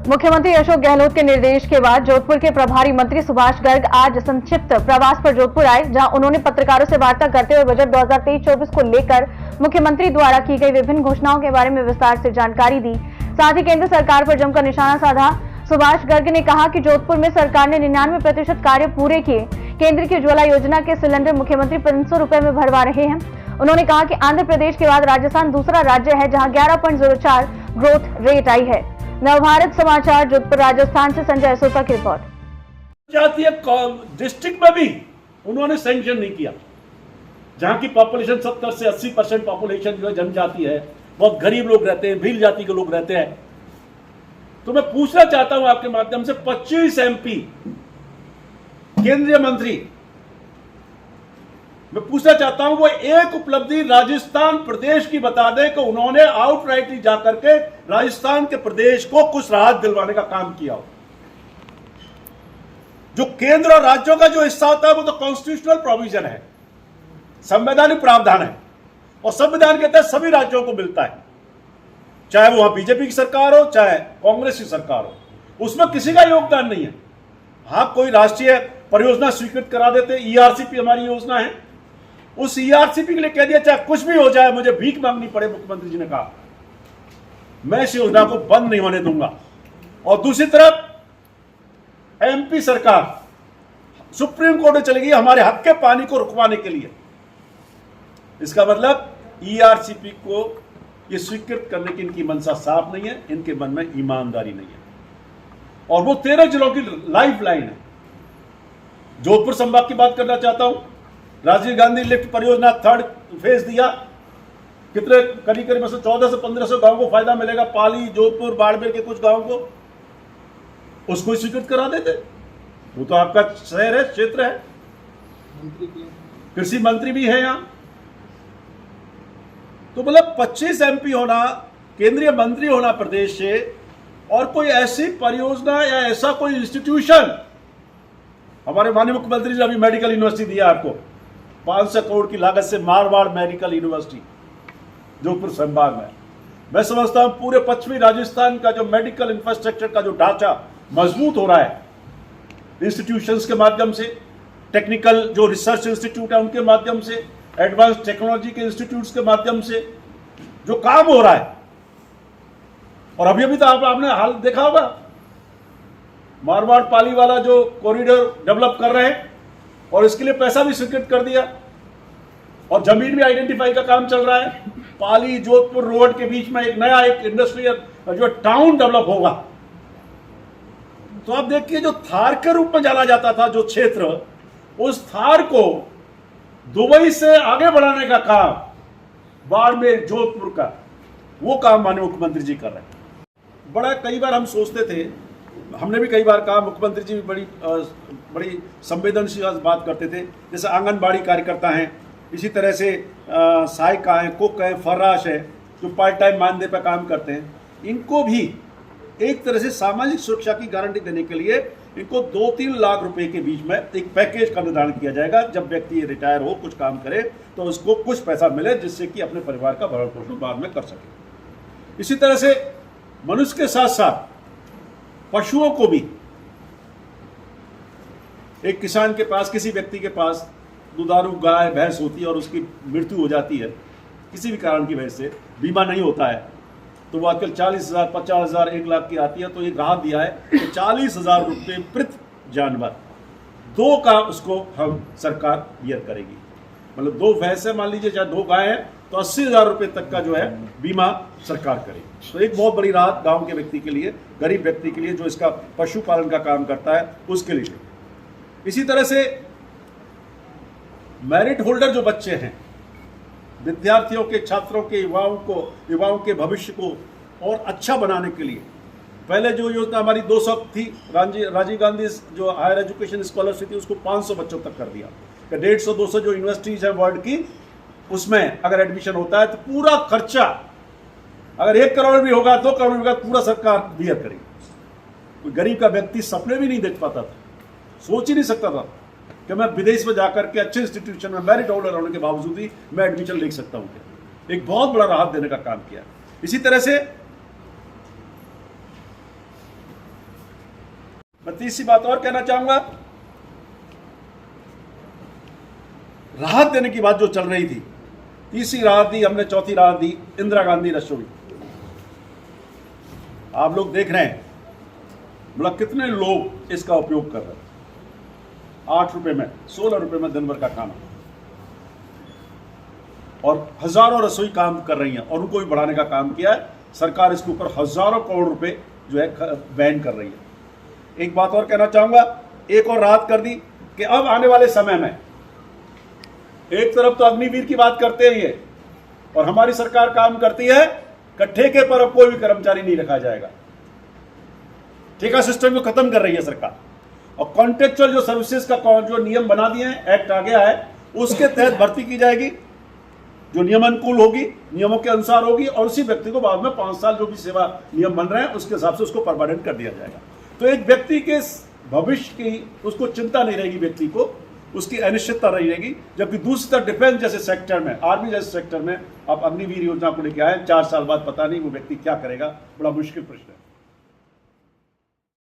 मुख्यमंत्री अशोक गहलोत के निर्देश के बाद जोधपुर के प्रभारी मंत्री सुभाष गर्ग आज संक्षिप्त प्रवास पर जोधपुर आए, जहां उन्होंने पत्रकारों से वार्ता करते हुए बजट 2023-24 को लेकर मुख्यमंत्री द्वारा की गई विभिन्न घोषणाओं के बारे में विस्तार से जानकारी दी। साथ ही केंद्र सरकार पर जमकर निशाना साधा। सुभाष गर्ग ने कहा कि जोधपुर में सरकार ने 99% कार्य पूरे किए। केंद्र की उज्ज्वला योजना के सिलेंडर मुख्यमंत्री 500 रुपए में भरवा रहे हैं। उन्होंने कहा कि आंध्र प्रदेश के बाद राजस्थान दूसरा राज्य है जहां 11.04 ग्रोथ रेट आई है। नवभारत समाचार जोधपुर राजस्थान से संजय सोपा की रिपोर्ट। जातीय डिस्ट्रिक्ट में भी उन्होंने सैंक्शन नहीं किया, जहां की पॉपुलेशन 70 से 80% पॉपुलेशन जो जनजाति है, बहुत गरीब लोग रहते हैं, भील जाति के लोग रहते हैं। तो मैं पूछना चाहता हूं आपके माध्यम से 25 एमपी केंद्रीय मंत्री, मैं पूछना चाहता हूं वो एक उपलब्धि राजस्थान प्रदेश की बता दें कि उन्होंने आउटराइट ही जाकर के राजस्थान के प्रदेश को कुछ राहत दिलवाने का काम किया हो। जो केंद्र और राज्यों का जो हिस्सा होता है वो तो कॉन्स्टिट्यूशनल प्रोविजन है, संवैधानिक प्रावधान है, और संविधान के तहत सभी राज्यों को मिलता है, चाहे वो वहां बीजेपी की सरकार हो चाहे कांग्रेस की सरकार हो, उसमें किसी का योगदान नहीं है। हाँ, कोई राष्ट्रीय परियोजना स्वीकृत करा देते, ईआरसीपी हमारी योजना है, उस ईआरसीपी के लिए कह दिया चाहे कुछ भी हो जाए, मुझे भीख मांगनी पड़े, मुख्यमंत्री जी ने कहा मैं इस योजना को बंद नहीं होने दूंगा। और दूसरी तरफ एमपी सरकार सुप्रीम कोर्ट में चली गई हमारे हक के पानी को रुकवाने के लिए। इसका मतलब ईआरसीपी को ये स्वीकृत करने की इनकी मंशा साफ नहीं है, इनके मन में ईमानदारी नहीं है, और वो 13 जिलों की लाइफ लाइन है। जोधपुर संभाग की बात करना चाहता हूं। राजीव गांधी लिफ्ट परियोजना 3rd फेज दिया, कितने करीब 1400 से 1500 गांवों को फायदा मिलेगा। पाली, जोधपुर, बाड़मेर के कुछ गांवों को उसको स्वीकृत करा देते, वो तो आपका शहर है, क्षेत्र है, कृषि मंत्री भी है यहां। तो मतलब 25 एमपी होना, केंद्रीय मंत्री होना प्रदेश से, और कोई ऐसी परियोजना या ऐसा कोई इंस्टीट्यूशन, हमारे माननीय मुख्यमंत्री जी ने अभी मेडिकल यूनिवर्सिटी दिया आपको 500 करोड़ की लागत से, मारवाड़ मेडिकल यूनिवर्सिटी जोधपुर संभाग में। मैं समझता हूं पूरे पश्चिमी राजस्थान का जो मेडिकल इंफ्रास्ट्रक्चर का जो ढांचा मजबूत हो रहा है, इंस्टीट्यूशंस के माध्यम से, टेक्निकल जो रिसर्च इंस्टीट्यूट है उनके माध्यम से, एडवांस टेक्नोलॉजी के इंस्टीट्यूट्स के माध्यम से जो काम हो रहा है। और अभी अभी तो आपने हाल देखा होगा, मारवाड़ पाली वाला जो कॉरिडोर डेवलप कर रहे हैं, और इसके लिए पैसा भी स्वीकृत कर दिया, और जमीन भी आइडेंटिफाई का काम चल रहा है। पाली जोधपुर रोड के बीच में एक नया एक इंडस्ट्रियल जो टाउन डेवलप होगा। तो आप देखिए, जो थार के रूप में जाना जाता था जो क्षेत्र, उस थार को दुबई से आगे बढ़ाने का काम, बाड़मेर जोधपुर का, वो काम माननीय मुख्यमंत्री जी कर रहे हैं। बड़ा कई बार हम सोचते थे, हमने भी कई बार कहा, मुख्यमंत्री जी भी बड़ी संवेदनशील बात करते थे, जैसे आंगनबाड़ी कार्यकर्ता हैं, इसी तरह से सहायिका हैं, कुक हैं, फर्राश है, जो पार्ट टाइम मानदेय पर काम करते हैं, इनको भी एक तरह से सामाजिक सुरक्षा की गारंटी देने के लिए इनको 2-3 लाख रुपए के बीच में एक पैकेज का निर्धारण किया जाएगा। जब व्यक्ति रिटायर हो, कुछ काम करे, तो उसको कुछ पैसा मिले, जिससे कि अपने परिवार का भरण पोषण बाद में कर सके। इसी तरह से मनुष्य के साथ साथ पशुओं को भी, एक किसान के पास, किसी व्यक्ति के पास दुधारू गाय भैंस होती है और उसकी मृत्यु हो जाती है किसी भी कारण की वजह से, बीमा नहीं होता है, तो वो आजकल 40,000, 50,000, 1 लाख की आती है। तो एक राहत दिया है कि 40,000 रुपये प्रति जानवर, 2 का उसको हम सरकार बियर करेगी। मतलब 2 भैंस है, मान लीजिए, चाहे 2 गाय है, तो 80,000 रुपये तक का जो है बीमा सरकार करेगी। तो एक बहुत बड़ी राहत गांव के व्यक्ति के लिए, गरीब व्यक्ति के लिए, जो इसका पशुपालन का काम करता है, उसके लिए। इसी तरह से मेरिट होल्डर जो बच्चे हैं, विद्यार्थियों के, छात्रों के, युवाओं के भविष्य को और अच्छा बनाने के लिए, पहले जो योजना हमारी 200 थी, राजीव गांधी जो हायर एजुकेशन स्कॉलरशिप थी, उसको 500 बच्चों तक कर दिया। 150-200 जो यूनिवर्सिटीज हैं वर्ल्ड की, उसमें अगर एडमिशन होता है तो पूरा खर्चा, अगर 1 करोड़ भी होगा, 2 करोड़ भी होगा, पूरा सरकार बियर करेगी। कोई गरीब का व्यक्ति सपने भी नहीं देख पाता था, सोच ही नहीं सकता था कि मैं विदेश में जाकर के अच्छे इंस्टीट्यूशन में मेरिट होल्डर होने के बावजूद ही मैं एडमिशन ले सकता हूँ। एक बहुत बड़ा राहत देने का काम किया। इसी तरह से मैं तीसरी बात और कहना चाहूंगा, राहत देने की बात जो चल रही थी, तीसरी राहत दी हमने, चौथी राहत दी इंदिरा गांधी रसोई। आप लोग देख रहे हैं बोला कितने लोग इसका उपयोग कर रहे हैं। 8 रुपए में, 16 रुपए में दिन भर का खाना, और हजारों रसोई काम कर रही हैं और उनको भी बढ़ाने का काम किया है सरकार। इसके ऊपर हजारों करोड़ रुपए जो है बैन कर रही है। एक बात और कहना चाहूंगा, एक और राहत कर दी कि अब आने वाले समय में, एक तरफ तो अग्निवीर की बात करते ही है और हमारी सरकार काम करती है कि ठेके पर अब कोई भी कर्मचारी नहीं रखा जाएगा। ठेका सिस्टम को खत्म कर रही है सरकार, और कॉन्ट्रेक्चुअल जो सर्विसेज का जो नियम बना दिए हैं, एक्ट आ गया है, उसके तहत भर्ती की जाएगी जो नियमानुकूल होगी, नियमों के अनुसार होगी, और उसी व्यक्ति को बाद में 5 साल जो भी सेवा नियम बन रहे हैं उसके हिसाब से उसको परमानेंट कर दिया जाएगा। तो एक व्यक्ति के भविष्य की उसको चिंता नहीं रहेगी, व्यक्ति को उसकी अनिश्चितता नहीं रहेगी। जबकि दूसरी तरफ डिफेंस जैसे सेक्टर में, आर्मी जैसे सेक्टर में आप अग्निवीर योजना को लेकर आए, 4 साल बाद पता नहीं वो व्यक्ति क्या करेगा, बड़ा मुश्किल प्रश्न है।